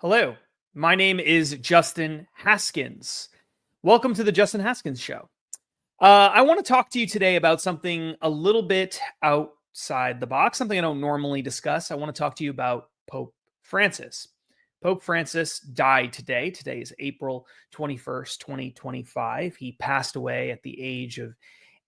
Hello, my name is Justin Haskins. Welcome to the Justin Haskins Show. I want to talk to you today about something a little bit outside the box, something I don't normally discuss. I want to talk to you about Pope Francis. Pope Francis died today. Today is April 21st, 2025. He passed away at the age of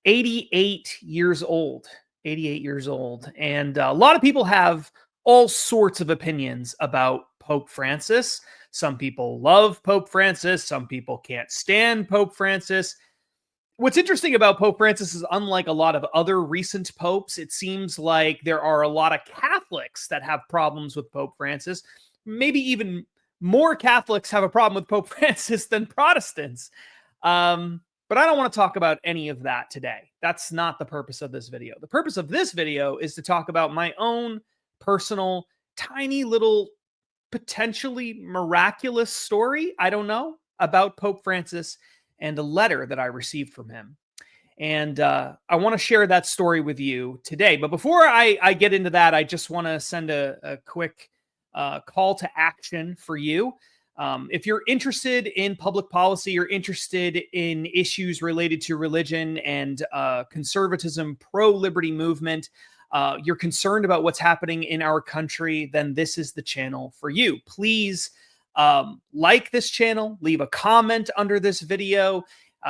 88 years old. 88 years old. And a lot of people have all sorts of opinions about Pope Francis. Some people love Pope Francis. Some people can't stand Pope Francis. What's interesting about Pope Francis is, unlike a lot of other recent popes, it seems like there are a lot of Catholics that have problems with Pope Francis. Maybe even more Catholics have a problem with Pope Francis than Protestants. But I don't want to talk about any of that today. That's not the purpose of this video. The purpose of this video is to talk about my own personal, tiny little, potentially miraculous story, I don't know, about Pope Francis and a letter that I received from him. And I want to share that story with you today. But before I get into that, I just want to send a quick call to action for you. If you're interested in public policy, you're interested in issues related to religion and conservatism, pro-liberty movement, you're concerned about what's happening in our country, then this is the channel for you. Please like this channel, leave a comment under this video,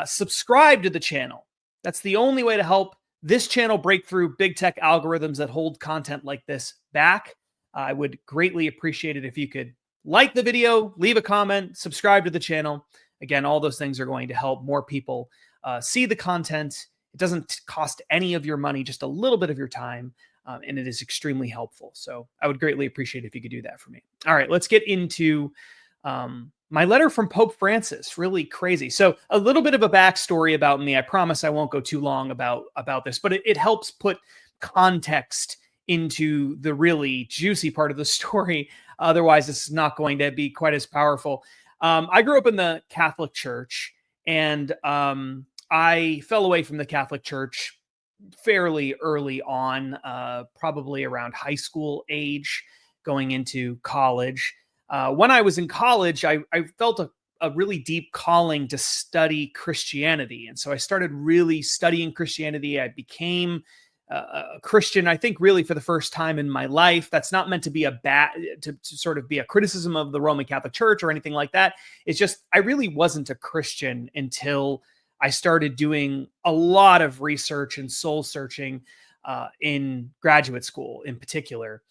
subscribe to the channel. That's the only way to help this channel break through big tech algorithms that hold content like this back. I would greatly appreciate it if you could like the video, leave a comment, subscribe to the channel. Again, all those things are going to help more people see the content. It doesn't cost any of your money, just a little bit of your time, and it is extremely helpful. So I would greatly appreciate it if you could do that for me. All right, let's get into my letter from Pope Francis. Really crazy. So a little bit of a backstory about me. I promise I won't go too long about this, but it helps put context into the really juicy part of the story. Otherwise, it's not going to be quite as powerful. I grew up in the Catholic Church, and I fell away from the Catholic Church fairly early on, probably around high school age, going into college. When I was in college, I felt a really deep calling to study Christianity. And so I started really studying Christianity. I became a Christian, I think, really for the first time in my life. That's not meant to be to sort of be a criticism of the Roman Catholic Church or anything like that. It's just, I really wasn't a Christian until I started doing a lot of research and soul searching in graduate school in particular.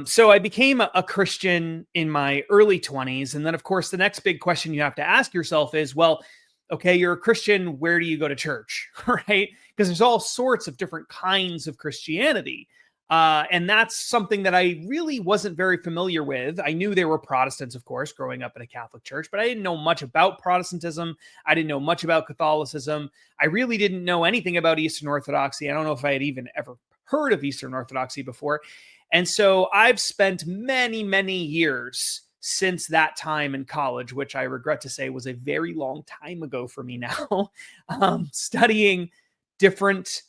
So I became a Christian in my early 20s. And then, of course, the next big question you have to ask yourself is, well, okay, you're a Christian, where do you go to church, right? Because there's all sorts of different kinds of Christianity. And that's something that I really wasn't very familiar with. I knew there were Protestants, of course, growing up in a Catholic church, but I didn't know much about Protestantism. I didn't know much about Catholicism. I really didn't know anything about Eastern Orthodoxy. I don't know if I had even ever heard of Eastern Orthodoxy before. And so I've spent many, many years since that time in college, which I regret to say was a very long time ago for me now, studying different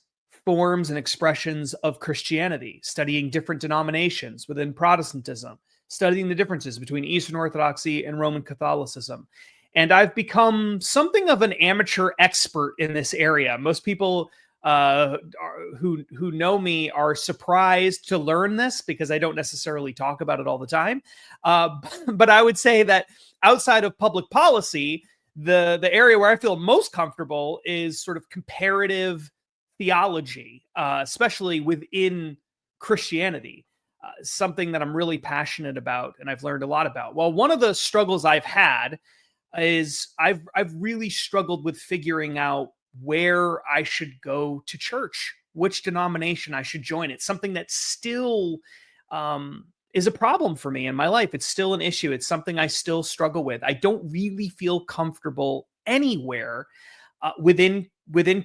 forms and expressions of Christianity, studying different denominations within Protestantism, studying the differences between Eastern Orthodoxy and Roman Catholicism. And I've become something of an amateur expert in this area. Most people who know me are surprised to learn this because I don't necessarily talk about it all the time. But I would say that outside of public policy, the area where I feel most comfortable is sort of comparative theology, especially within Christianity, something that I'm really passionate about and I've learned a lot about. Well, one of the struggles I've had is I've really struggled with figuring out where I should go to church, which denomination I should join. It's something that still is a problem for me in my life. It's still an issue. It's something I still struggle with. I don't really feel comfortable anywhere within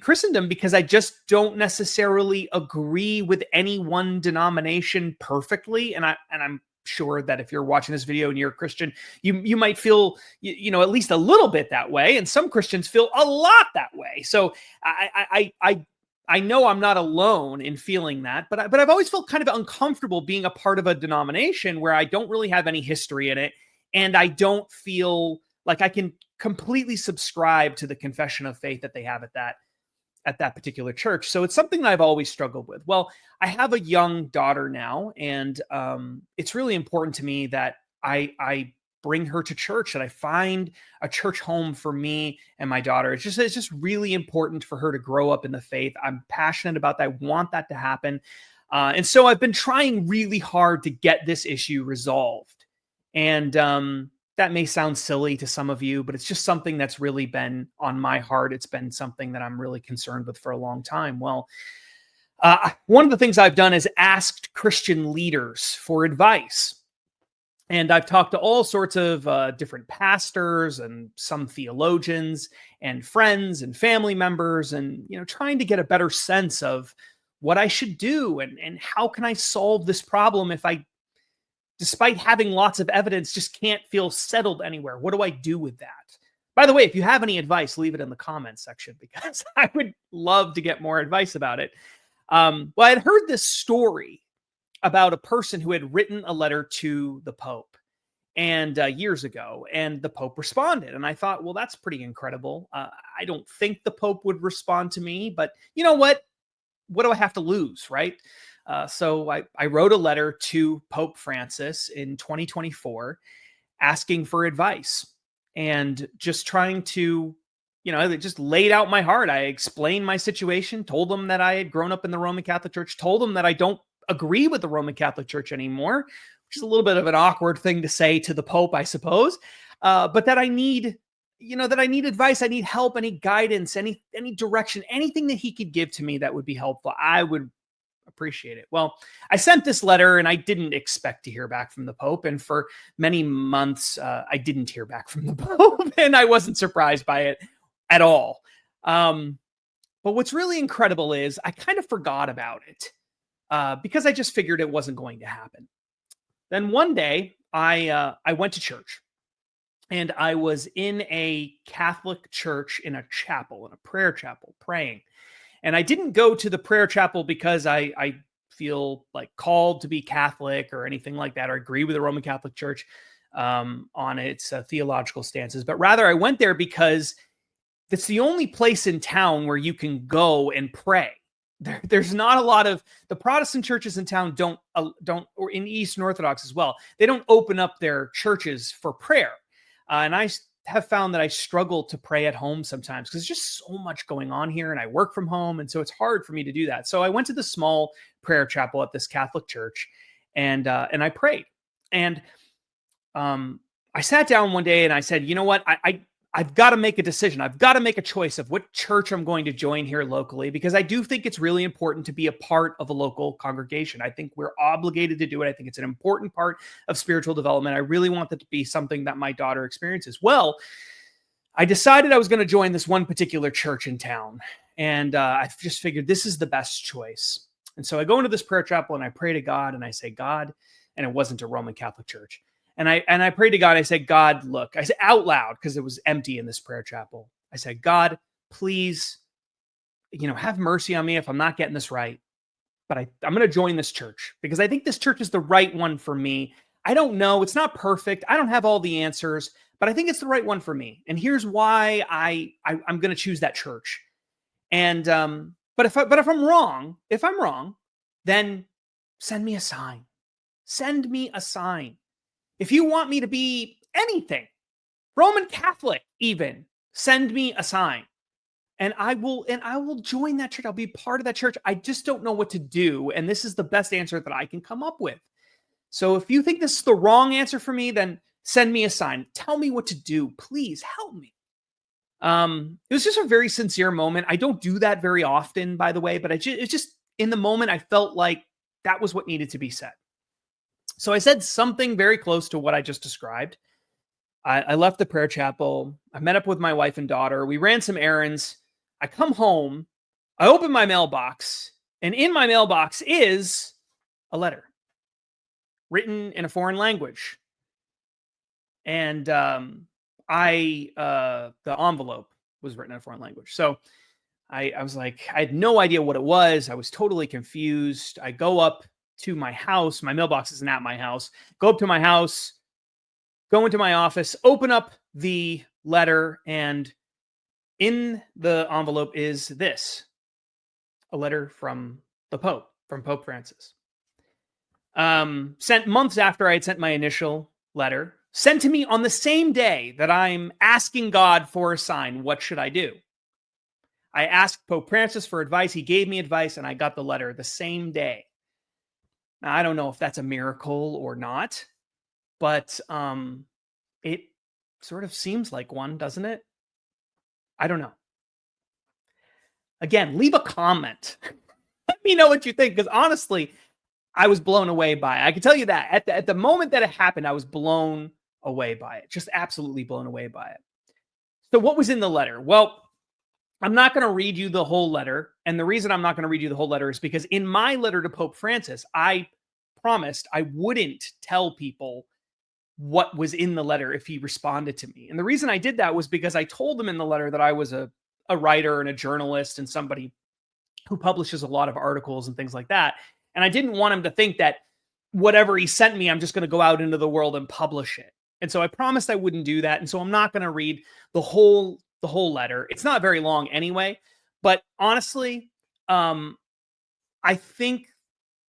Christendom because I just don't necessarily agree with any one denomination perfectly. And I'm sure that if you're watching this video and you're a Christian, you might feel, at least a little bit that way. And some Christians feel a lot that way. So I know I'm not alone in feeling that, but I've always felt kind of uncomfortable being a part of a denomination where I don't really have any history in it. And I don't feel like I can completely subscribe to the confession of faith that they have at that particular church. So it's something that I've always struggled with. Well, I have a young daughter now, and it's really important to me that I bring her to church, that I find a church home for me and my daughter. It's just really important for her to grow up in the faith. I'm passionate about that. I want that to happen. And so I've been trying really hard to get this issue resolved. And that may sound silly to some of you, but it's just something that's really been on my heart. It's been something that I'm really concerned with for a long time. Well, one of the things I've done is asked Christian leaders for advice. And I've talked to all sorts of different pastors and some theologians and friends and family members, and trying to get a better sense of what I should do and how can I solve this problem if I, despite having lots of evidence, just can't feel settled anywhere. What do I do with that? By the way, if you have any advice, leave it in the comments section, because I would love to get more advice about it. Well, I'd heard this story about a person who had written a letter to the Pope and years ago, and the Pope responded. And I thought, well, that's pretty incredible. I don't think the Pope would respond to me, but you know what? What do I have to lose, right? So I wrote a letter to Pope Francis in 2024 asking for advice and just trying to, just laid out my heart. I explained my situation, told him that I had grown up in the Roman Catholic Church, told him that I don't agree with the Roman Catholic Church anymore, which is a little bit of an awkward thing to say to the Pope, I suppose, but that I need advice, I need help, I need guidance, any direction, anything that he could give to me that would be helpful. I would appreciate it. Well, I sent this letter and I didn't expect to hear back from the Pope. And for many months, I didn't hear back from the Pope, and I wasn't surprised by it at all. But what's really incredible is I kind of forgot about it because I just figured it wasn't going to happen. Then one day I went to church, and I was in a Catholic church in a chapel, in a prayer chapel, praying. And I didn't go to the prayer chapel because I feel like called to be Catholic or anything like that, or agree with the Roman Catholic Church on its theological stances. But rather, I went there because it's the only place in town where you can go and pray. There's not a lot of the Protestant churches in town don't, or in Eastern Orthodox as well, they don't open up their churches for prayer. And I have found that I struggle to pray at home sometimes because there's just so much going on here, and I work from home. And so it's hard for me to do that. So I went to the small prayer chapel at this Catholic church, and I prayed. And I sat down one day and I said, you know what? I've got to make a decision. I've got to make a choice of what church I'm going to join here locally, because I do think it's really important to be a part of a local congregation. I think we're obligated to do it. I think it's an important part of spiritual development. I really want that to be something that my daughter experiences. Well, I decided I was going to join this one particular church in town, and I just figured this is the best choice. And so I go into this prayer chapel and I pray to God, and I say, God, and it wasn't a Roman Catholic church. And I prayed to God. I said, God, look, I said out loud, because it was empty in this prayer chapel. I said, God, please, have mercy on me if I'm not getting this right. But I'm going to join this church because I think this church is the right one for me. I don't know. It's not perfect. I don't have all the answers, but I think it's the right one for me. And here's why I'm going to choose that church. And, but if I'm wrong, then send me a sign. Send me a sign. If you want me to be anything, Roman Catholic even, send me a sign. And I will join that church. I'll be part of that church. I just don't know what to do. And this is the best answer that I can come up with. So if you think this is the wrong answer for me, then send me a sign. Tell me what to do. Please help me. It was just a very sincere moment. I don't do that very often, by the way, but it's just in the moment, I felt like that was what needed to be said. So I said something very close to what I just described. I left the prayer chapel. I met up with my wife and daughter. We ran some errands. I come home. I open my mailbox, and in my mailbox is a letter written in a foreign language. And the envelope was written in a foreign language. So I was like, I had no idea what it was. I was totally confused. I go up to my house. My mailbox isn't at my house. Go up to my house, go into my office, open up the letter, and in the envelope is this, a letter from the Pope, from Pope Francis. Sent months after I had sent my initial letter, sent to me on the same day that I'm asking God for a sign. What should I do? I asked Pope Francis for advice. He gave me advice, and I got the letter the same day. Now, I don't know if that's a miracle or not, but it sort of seems like one, doesn't it? I don't know. Again, leave a comment. Let me know what you think, because honestly, I was blown away by it. I can tell you that at the moment that it happened, I was blown away by it. Just absolutely blown away by it. So what was in the letter? Well, I'm not going to read you the whole letter. And the reason I'm not going to read you the whole letter is because in my letter to Pope Francis, I promised I wouldn't tell people what was in the letter if he responded to me. And the reason I did that was because I told him in the letter that I was a writer and a journalist and somebody who publishes a lot of articles and things like that. And I didn't want him to think that whatever he sent me, I'm just going to go out into the world and publish it. And so I promised I wouldn't do that. And so I'm not going to read the whole letter. It's not very long anyway. But honestly, I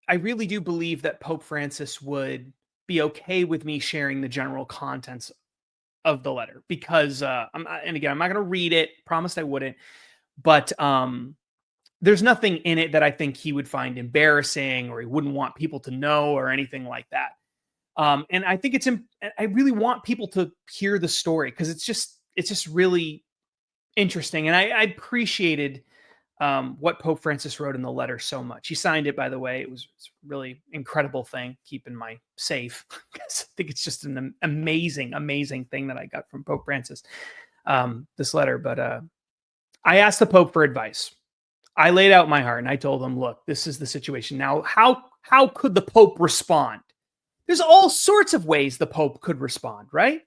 really do believe that Pope Francis would be okay with me sharing the general contents of the letter, because I'm not going to read it. Promised I wouldn't. But there's nothing in it that I think he would find embarrassing or he wouldn't want people to know or anything like that. And I think I really want people to hear the story, because it's just really interesting. And I appreciated what Pope Francis wrote in the letter so much. He signed it, by the way. It's a really incredible thing. Keep in my safe. I think it's just an amazing, amazing thing that I got from Pope Francis, this letter. But I asked the Pope for advice. I laid out my heart and I told him, look, this is the situation. Now, how could the Pope respond? There's all sorts of ways the Pope could respond, right?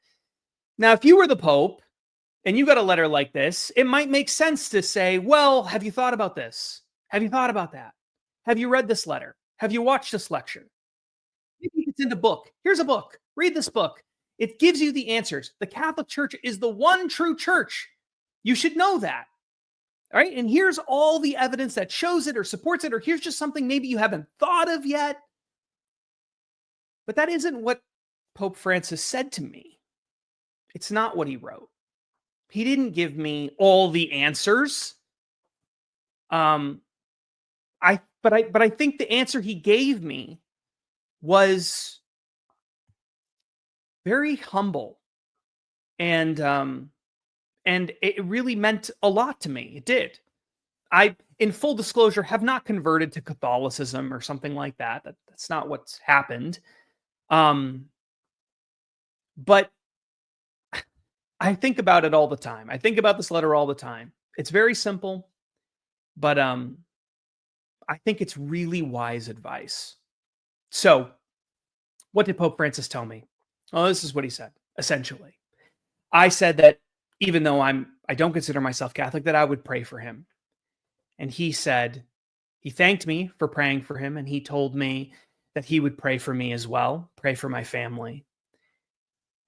Now, if you were the Pope and you got a letter like this, it might make sense to say, well, have you thought about this? Have you thought about that? Have you read this letter? Have you watched this lecture? Maybe it's in the book. Here's a book. Read this book. It gives you the answers. The Catholic Church is the one true church. You should know that. All right. And here's all the evidence that shows it or supports it, or here's just something maybe you haven't thought of yet. But that isn't what Pope Francis said to me. It's not what he wrote. He didn't give me all the answers. But I think the answer he gave me was very humble, and it really meant a lot to me. It did. I, in full disclosure, have not converted to Catholicism or something like that. That's not what's happened. But I think about it all the time. I think about this letter all the time. It's very simple, but I think it's really wise advice. So, what did Pope Francis tell me? Well, this is what he said, essentially. I said that even though I don't consider myself Catholic, that I would pray for him. And he said, he thanked me for praying for him, and he told me that he would pray for me as well, pray for my family.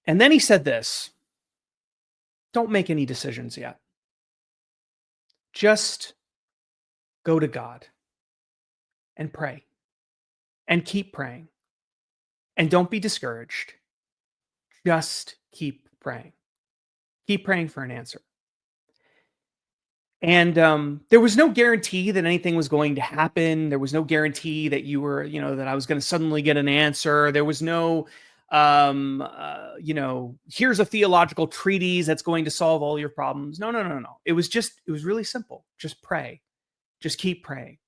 And then he said this: don't make any decisions yet. Just go to God and pray and keep praying. And don't be discouraged. Just keep praying. Keep praying for an answer. And there was no guarantee that anything was going to happen. There was no guarantee that that I was going to suddenly get an answer. There was no, here's a theological treatise that's going to solve all your problems. No. It was really simple. Just pray. Just keep praying.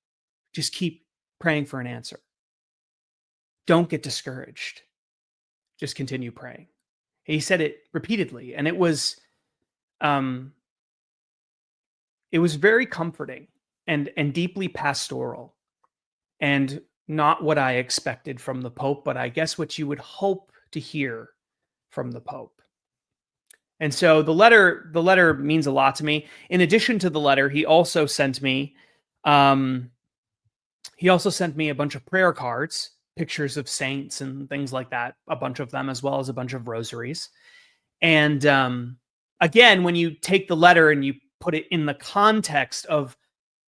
Just keep praying for an answer. Don't get discouraged. Just continue praying. He said it repeatedly, and it was very comforting and deeply pastoral, and not what I expected from the Pope, but I guess what you would hope to hear from the Pope. And so the letter means a lot to me. In addition to the letter, he also sent me a bunch of prayer cards pictures of saints and things like that, a bunch of them, as well as a bunch of rosaries. And again, when you take the letter and you put it in the context of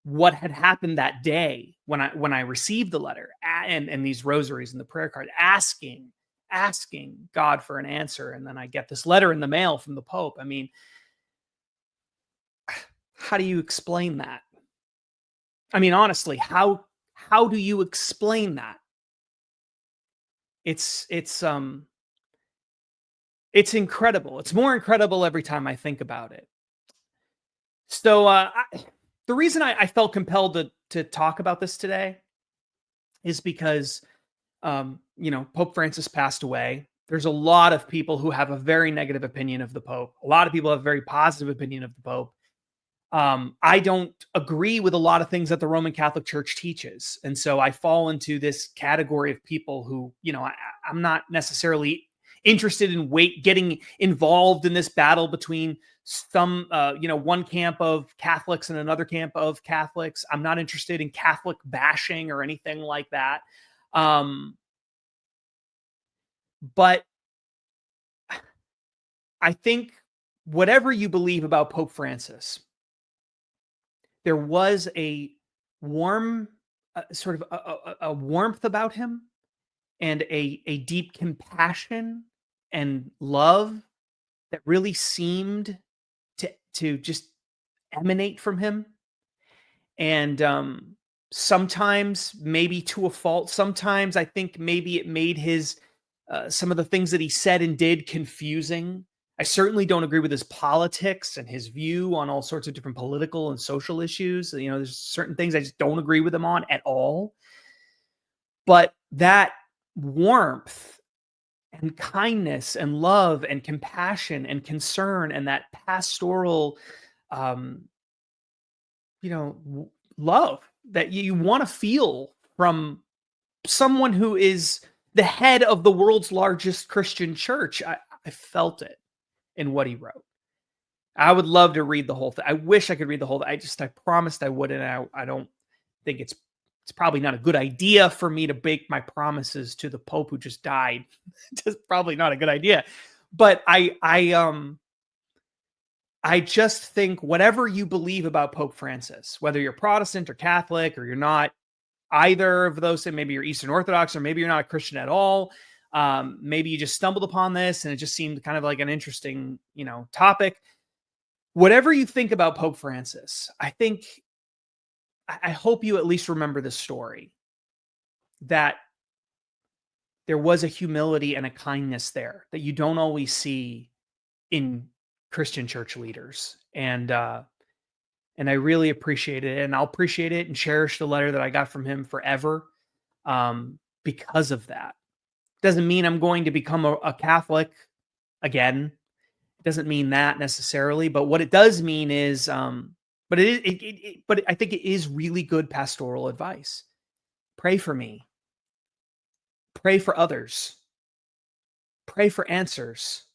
what had happened that day when I received the letter and these rosaries and the prayer card, asking God for an answer, and then I get this letter in the mail from the Pope. I mean, how do you explain that? I mean, honestly, how do you explain that? It's incredible. It's more incredible every time I think about it. So the reason I felt compelled to talk about this today is because Pope Francis passed away. There's a lot of people who have a very negative opinion of the Pope. A lot of people have a very positive opinion of the Pope. I don't agree with a lot of things that the Roman Catholic Church teaches. And so I fall into this category of people who, I'm not necessarily interested in getting involved in this battle between some, one camp of Catholics and another camp of Catholics. I'm not interested in Catholic bashing or anything like that. But I think whatever you believe about Pope Francis, there was a warm, sort of a warmth about him, and a deep compassion and love that really seemed to just emanate from him. And sometimes maybe to a fault. Sometimes I think maybe it made his some of the things that he said and did confusing. I certainly don't agree with his politics and his view on all sorts of different political and social issues. There's certain things I just don't agree with him on at all. But that warmth and kindness and love and compassion and concern and that pastoral, love that you want to feel from someone who is the head of the world's largest Christian church. I felt it in what he wrote. I would love to read the whole thing. I wish I could read the whole thing. I promised I would, and I don't think it's probably not a good idea for me to make my promises to the Pope who just died. It's probably not a good idea. But I just think whatever you believe about Pope Francis, whether you're Protestant or Catholic, or you're not either of those, maybe you're Eastern Orthodox, or maybe you're not a Christian at all. Maybe you just stumbled upon this and it just seemed kind of like an interesting, topic. Whatever you think about Pope Francis, I hope you at least remember this story, that there was a humility and a kindness there that you don't always see in Christian church leaders. And I really appreciate it, and I'll appreciate it and cherish the letter that I got from him forever, because of that. Doesn't mean I'm going to become a Catholic again. It doesn't mean that necessarily, but what it does mean is, but I think it is really good pastoral advice. Pray for me. Pray for others. Pray for answers.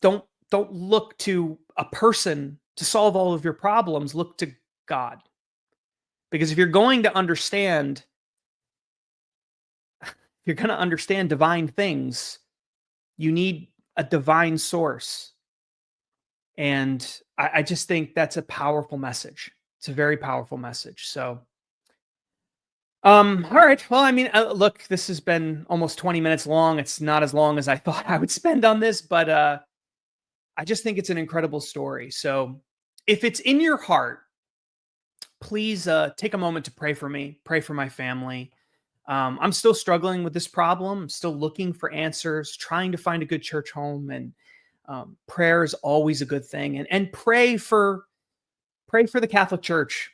Don't look to a person to solve all of your problems. Look to God. Because if you're going to understand divine things, you need a divine source. And I just think that's a powerful message. It's a very powerful message. So, all right. Well, I mean, look, this has been almost 20 minutes long. It's not as long as I thought I would spend on this, but I just think it's an incredible story. So if it's in your heart, please take a moment to pray for me, pray for my family. I'm still struggling with this problem. I'm still looking for answers, trying to find a good church home, and prayer is always a good thing. And pray for the Catholic Church.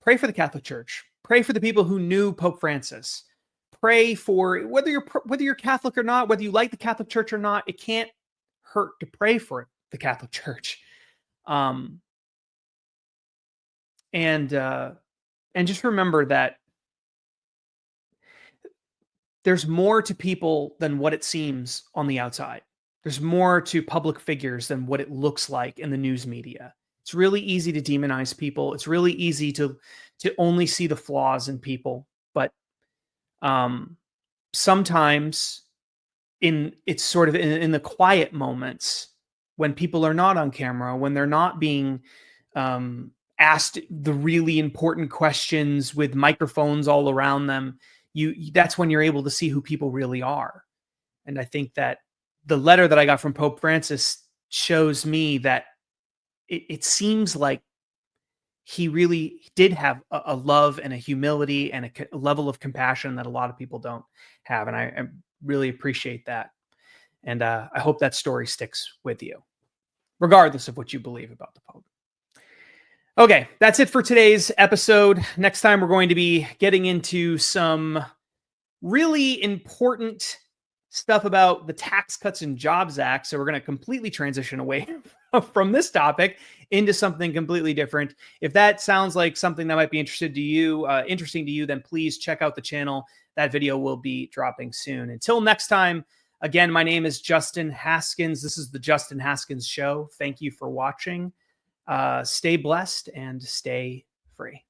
Pray for the Catholic Church. Pray for the people who knew Pope Francis. Pray for whether you're Catholic or not, whether you like the Catholic Church or not. It can't hurt to pray for the Catholic Church. And just remember that there's more to people than what it seems on the outside. There's more to public figures than what it looks like in the news media. It's really easy to demonize people. It's really easy to only see the flaws in people. But Um, Sometimes it's sort of in the quiet moments when people are not on camera, when they're not being asked the really important questions with microphones all around them, that's when you're able to see who people really are. And I think that the letter that I got from Pope Francis shows me that it seems like he really did have a love and a humility and a level of compassion that a lot of people don't have. And I really appreciate that. And I hope that story sticks with you, regardless of what you believe about the Pope. Okay, that's it for today's episode. Next time, we're going to be getting into some really important stuff about the Tax Cuts and Jobs Act. So we're going to completely transition away from this topic into something completely different. If that sounds like something that might be interesting to you, then please check out the channel. That video will be dropping soon. Until next time, again, my name is Justin Haskins. This is the Justin Haskins Show. Thank you for watching. Stay blessed and stay free.